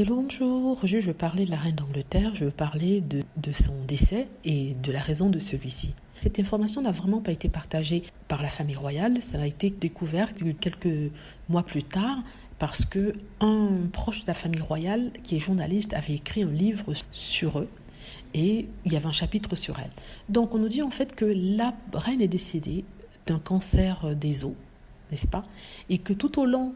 Hello, bonjour. Aujourd'hui, je veux parler de la reine d'Angleterre. Je veux parler de son décès et de la raison de celui-ci. Cette information n'a vraiment pas été partagée par la famille royale. Ça a été découvert quelques mois plus tard parce que un proche de la famille royale, qui est journaliste, avait écrit un livre sur eux et il y avait un chapitre sur elle. Donc, on nous dit en fait que la reine est décédée d'un cancer des os, n'est-ce pas? Et que tout au long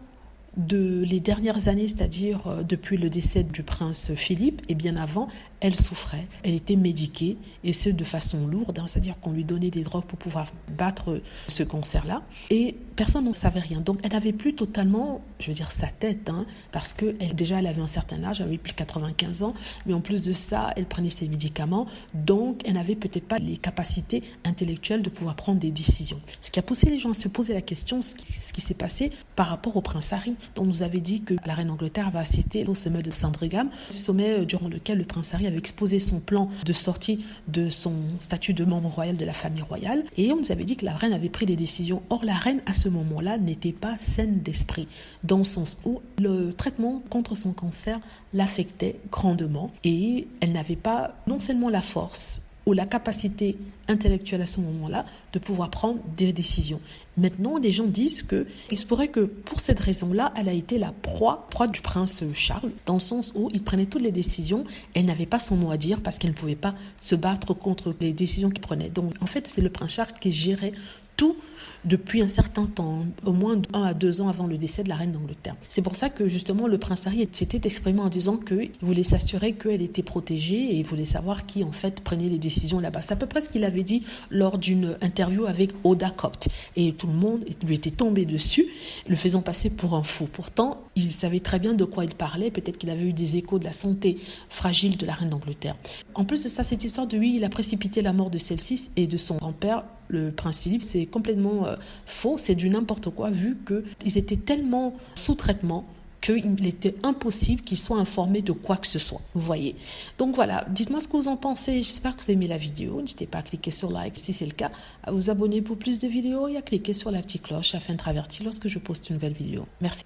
les dernières années, c'est-à-dire depuis le décès du prince Philippe et bien avant, elle souffrait, elle était médiquée et ce de façon lourde, c'est-à-dire qu'on lui donnait des drogues pour pouvoir battre ce cancer-là et personne n'en savait rien. Donc elle n'avait plus totalement, je veux dire, sa tête, parce que elle avait un certain âge, elle avait plus de 95 ans, mais en plus de ça, elle prenait ses médicaments, donc elle n'avait peut-être pas les capacités intellectuelles de pouvoir prendre des décisions. Ce qui a poussé les gens à se poser la question, ce qui s'est passé par rapport au prince Harry. On nous avait dit que la reine d'Angleterre va assister au sommet de Sandringham, sommet durant lequel le prince Harry avait exposé son plan de sortie de son statut de membre royal de la famille royale et on nous avait dit que la reine avait pris des décisions. Or, la reine, à ce moment-là, n'était pas saine d'esprit, dans le sens où le traitement contre son cancer l'affectait grandement et elle n'avait pas non seulement la force ou la capacité intellectuelle à ce moment-là de pouvoir prendre des décisions. Maintenant, les gens disent qu'il se pourrait que pour cette raison-là, elle a été la proie du prince Charles, dans le sens où il prenait toutes les décisions, elle n'avait pas son mot à dire parce qu'elle ne pouvait pas se battre contre les décisions qu'il prenait. Donc en fait, c'est le prince Charles qui gérait tout depuis un certain temps, au moins 1 à 2 ans avant le décès de la reine d'Angleterre. C'est pour ça que justement le prince Harry s'était exprimé en disant qu'il voulait s'assurer qu'elle était protégée et il voulait savoir qui en fait prenait les décisions là-bas. C'est à peu près ce qu'il avait dit lors d'une interview avec Oda Copt. Et tout le monde lui était tombé dessus, le faisant passer pour un fou. Pourtant, il savait très bien de quoi il parlait. Peut-être qu'il avait eu des échos de la santé fragile de la reine d'Angleterre. En plus de ça, cette histoire de lui, il a précipité la mort de celle-ci et de son grand-père, le prince Philippe, c'est complètement faux, c'est du n'importe quoi, vu qu'ils étaient tellement sous traitement qu'il était impossible qu'ils soient informés de quoi que ce soit. Vous voyez. Donc voilà, dites-moi ce que vous en pensez. J'espère que vous aimez la vidéo. N'hésitez pas à cliquer sur like si c'est le cas, à vous abonner pour plus de vidéos et à cliquer sur la petite cloche afin d'être averti lorsque je poste une nouvelle vidéo. Merci.